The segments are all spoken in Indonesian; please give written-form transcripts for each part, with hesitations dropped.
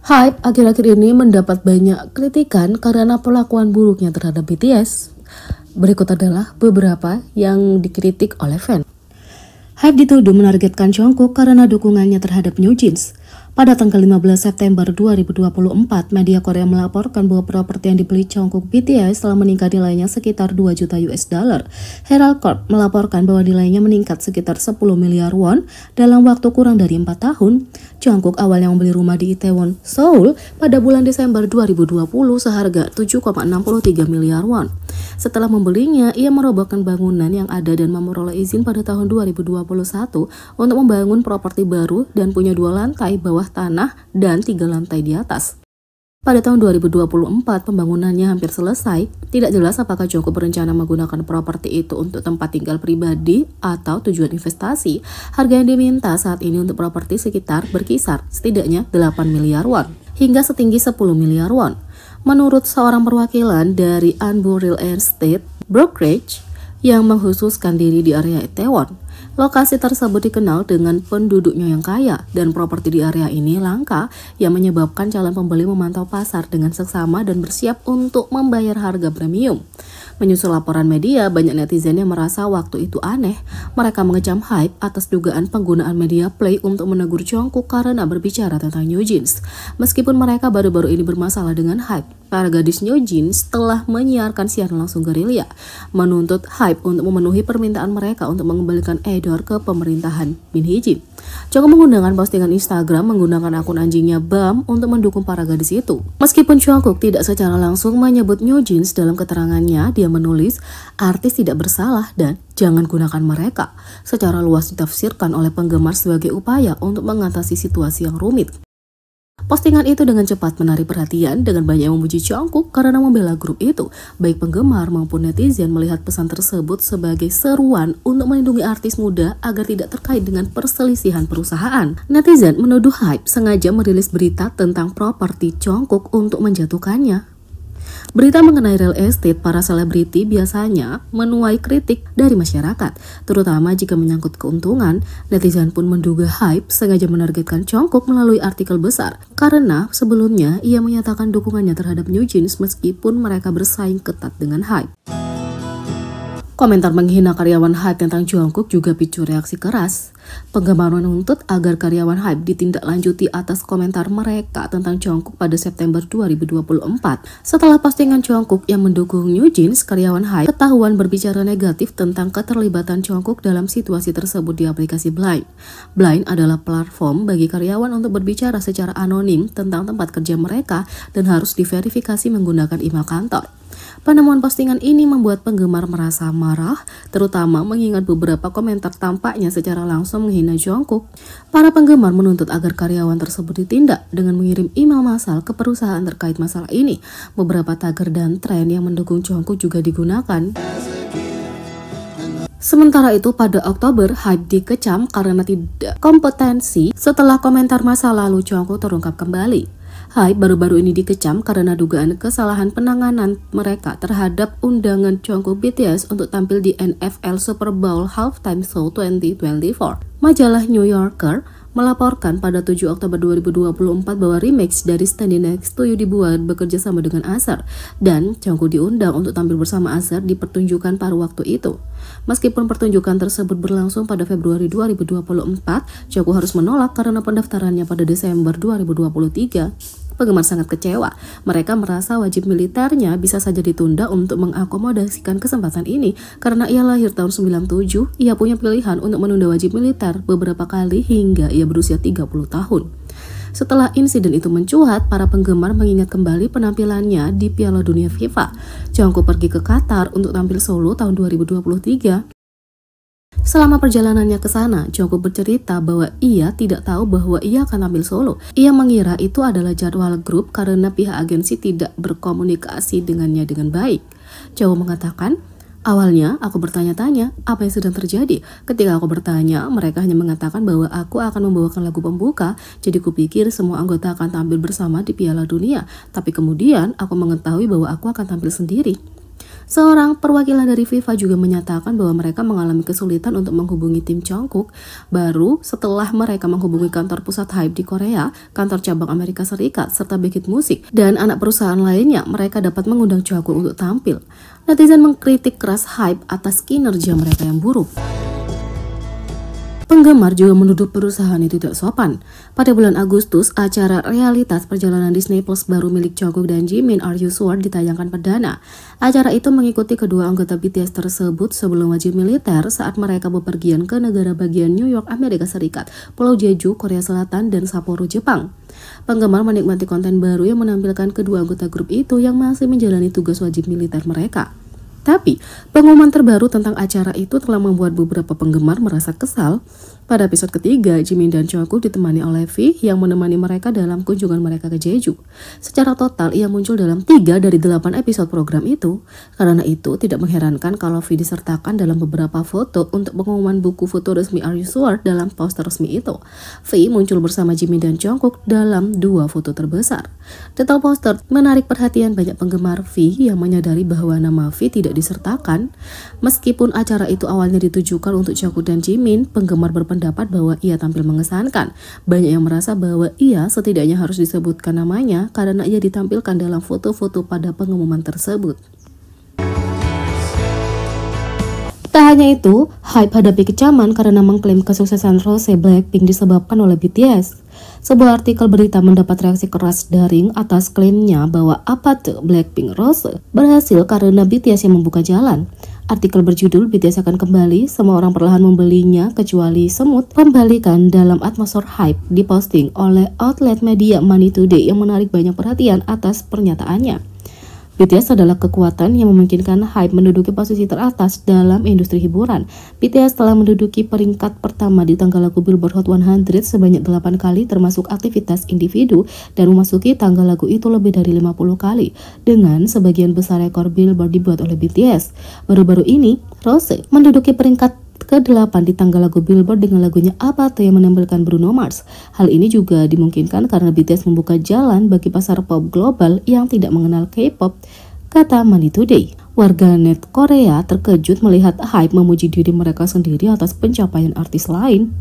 Hype akhir-akhir ini mendapat banyak kritikan karena perlakuan buruknya terhadap BTS. Berikut adalah beberapa yang dikritik oleh fans. Hype dituduh menargetkan Jungkook karena dukungannya terhadap New Jeans. Pada tanggal 15 September 2024, media Korea melaporkan bahwa properti yang dibeli Jungkook BTS telah meningkat nilainya sekitar 2 juta US dollar. Herald Corp melaporkan bahwa nilainya meningkat sekitar 10 miliar won dalam waktu kurang dari 4 tahun. Jungkook awalnya membeli rumah di Itaewon, Seoul pada bulan Desember 2020 seharga 7,63 miliar won. Setelah membelinya, ia merobohkan bangunan yang ada dan memperoleh izin pada tahun 2021 untuk membangun properti baru dan punya 2 lantai bawah tanah dan 3 lantai di atas. Pada tahun 2024, pembangunannya hampir selesai. Tidak jelas apakah Jungkook berencana menggunakan properti itu untuk tempat tinggal pribadi atau tujuan investasi. Harga yang diminta saat ini untuk properti sekitar berkisar setidaknya 8 miliar won hingga setinggi 10 miliar won. Menurut seorang perwakilan dari Anbu Real Estate Brokerage yang mengkhususkan diri di area Itaewon, lokasi tersebut dikenal dengan penduduknya yang kaya dan properti di area ini langka yang menyebabkan calon pembeli memantau pasar dengan seksama dan bersiap untuk membayar harga premium. Menyusul laporan media, banyak netizen yang merasa waktu itu aneh. Mereka mengecam Hype atas dugaan penggunaan media play untuk menegur Jungkook karena berbicara tentang New Jeans. Meskipun mereka baru-baru ini bermasalah dengan Hype, para gadis New Jeans telah menyiarkan siaran langsung gerilya, menuntut Hype untuk memenuhi permintaan mereka untuk mengembalikan Edor ke pemerintahan Min Hee-jin. Jungkook menggunakan postingan Instagram menggunakan akun anjingnya Bam untuk mendukung para gadis itu. Meskipun Jungkook tidak secara langsung menyebut New Jeans dalam keterangannya, dia menulis, artis tidak bersalah dan jangan gunakan mereka. Secara luas ditafsirkan oleh penggemar sebagai upaya untuk mengatasi situasi yang rumit. Postingan itu dengan cepat menarik perhatian dengan banyak yang memuji Jungkook karena membela grup itu. Baik penggemar maupun netizen melihat pesan tersebut sebagai seruan untuk melindungi artis muda agar tidak terkait dengan perselisihan perusahaan. Netizen menuduh Hype sengaja merilis berita tentang properti Jungkook untuk menjatuhkannya. Berita mengenai real estate para selebriti biasanya menuai kritik dari masyarakat, terutama jika menyangkut keuntungan. Netizen pun menduga Hype sengaja menargetkan Jungkook melalui artikel besar, karena sebelumnya ia menyatakan dukungannya terhadap New Jeans meskipun mereka bersaing ketat dengan Hype. Komentar menghina karyawan Hype tentang Jungkook juga picu reaksi keras. Penggemar menuntut agar karyawan Hype ditindaklanjuti atas komentar mereka tentang Jungkook pada September 2024. Setelah postingan Jungkook yang mendukung New Jeans, karyawan Hype ketahuan berbicara negatif tentang keterlibatan Jungkook dalam situasi tersebut di aplikasi Blind. Blind adalah platform bagi karyawan untuk berbicara secara anonim tentang tempat kerja mereka dan harus diverifikasi menggunakan email kantor. Penemuan postingan ini membuat penggemar merasa marah, terutama mengingat beberapa komentar tampaknya secara langsung menghina Jungkook. Para penggemar menuntut agar karyawan tersebut ditindak dengan mengirim email massal ke perusahaan terkait masalah ini. Beberapa tagar dan tren yang mendukung Jungkook juga digunakan. Sementara itu, pada Oktober, Hype dikecam karena tidak kompetensi setelah komentar masa lalu Jungkook terungkap kembali. Hype baru-baru ini dikecam karena dugaan kesalahan penanganan mereka terhadap undangan Jungkook BTS untuk tampil di NFL Super Bowl Halftime Show 2024. Majalah New Yorker melaporkan pada 7 Oktober 2024 bahwa remix dari Standing Next to You dibuat bekerja sama dengan Asher, dan Jungkook diundang untuk tampil bersama Asher di pertunjukan paruh waktu itu. Meskipun pertunjukan tersebut berlangsung pada Februari 2024, Jungkook harus menolak karena pendaftarannya pada Desember 2023. Penggemar sangat kecewa. Mereka merasa wajib militernya bisa saja ditunda untuk mengakomodasikan kesempatan ini. Karena ia lahir tahun 97, ia punya pilihan untuk menunda wajib militer beberapa kali hingga ia berusia 30 tahun. Setelah insiden itu mencuat, para penggemar mengingat kembali penampilannya di Piala Dunia FIFA. Jungkook pergi ke Qatar untuk tampil solo tahun 2023. Selama perjalanannya ke sana, Jungkook bercerita bahwa ia tidak tahu bahwa ia akan tampil solo. Ia mengira itu adalah jadwal grup karena pihak agensi tidak berkomunikasi dengannya dengan baik. Jungkook mengatakan, awalnya aku bertanya-tanya apa yang sedang terjadi. Ketika aku bertanya, mereka hanya mengatakan bahwa aku akan membawakan lagu pembuka. Jadi kupikir semua anggota akan tampil bersama di Piala Dunia. Tapi kemudian aku mengetahui bahwa aku akan tampil sendiri. Seorang perwakilan dari FIFA juga menyatakan bahwa mereka mengalami kesulitan untuk menghubungi tim Jungkook baru setelah mereka menghubungi kantor pusat HYBE di Korea, kantor cabang Amerika Serikat, serta Beckett Music, dan anak perusahaan lainnya. Mereka dapat mengundang Jungkook untuk tampil. Netizen mengkritik keras HYBE atas kinerja mereka yang buruk. Penggemar juga menuduh perusahaan itu tidak sopan. Pada bulan Agustus, acara realitas perjalanan Disney Plus baru milik Jungkook dan Jimin, Are You Sure, ditayangkan perdana. Acara itu mengikuti kedua anggota BTS tersebut sebelum wajib militer saat mereka bepergian ke negara bagian New York, Amerika Serikat, Pulau Jeju, Korea Selatan, dan Sapporo, Jepang. Penggemar menikmati konten baru yang menampilkan kedua anggota grup itu yang masih menjalani tugas wajib militer mereka. Tapi, pengumuman terbaru tentang acara itu telah membuat beberapa penggemar merasa kesal. Pada episode ketiga, Jimin dan Jungkook ditemani oleh V yang menemani mereka dalam kunjungan mereka ke Jeju. Secara total, ia muncul dalam 3 dari 8 episode program itu. Karena itu, tidak mengherankan kalau V disertakan dalam beberapa foto untuk pengumuman buku foto resmi Are You Sure dalam poster resmi itu. V muncul bersama Jimin dan Jungkook dalam 2 foto terbesar. Detail poster menarik perhatian banyak penggemar V yang menyadari bahwa nama V tidak disertakan. Meskipun acara itu awalnya ditujukan untuk Jungkook dan Jimin, penggemar berpendapat bahwa ia tampil mengesankan. Banyak yang merasa bahwa ia setidaknya harus disebutkan namanya karena ia ditampilkan dalam foto-foto pada pengumuman tersebut. Tak hanya itu, HYBE hadapi kecaman karena mengklaim kesuksesan Rose Blackpink disebabkan oleh BTS. Sebuah artikel berita mendapat reaksi keras daring atas klaimnya bahwa Apate Blackpink Rose berhasil karena BTS yang membuka jalan. Artikel berjudul BTS akan kembali, semua orang perlahan membelinya kecuali semut, kembalikan dalam atmosfer hype diposting oleh outlet media Money Today yang menarik banyak perhatian atas pernyataannya. BTS adalah kekuatan yang memungkinkan HYBE menduduki posisi teratas dalam industri hiburan. BTS telah menduduki peringkat pertama di tangga lagu Billboard Hot 100 sebanyak 8 kali termasuk aktivitas individu dan memasuki tangga lagu itu lebih dari 50 kali dengan sebagian besar rekor Billboard dibuat oleh BTS. Baru-baru ini, Rose menduduki peringkat ke-8 di tangga lagu Billboard dengan lagunya Apate yang menampilkan Bruno Mars. Hal ini juga dimungkinkan karena BTS membuka jalan bagi pasar pop global yang tidak mengenal K-pop, kata Money Today. Warganet Korea terkejut melihat HYBE memuji diri mereka sendiri atas pencapaian artis lain.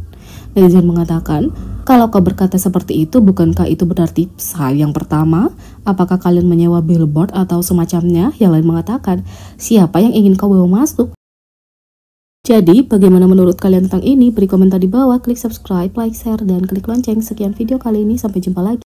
Netizen mengatakan, kalau kau berkata seperti itu, bukankah itu berarti saya yang pertama? Apakah kalian menyewa Billboard atau semacamnya? Yang lain mengatakan, siapa yang ingin kau bawa masuk? Jadi, bagaimana menurut kalian tentang ini? Beri komentar di bawah, klik subscribe, like, share, dan klik lonceng. Sekian video kali ini, sampai jumpa lagi.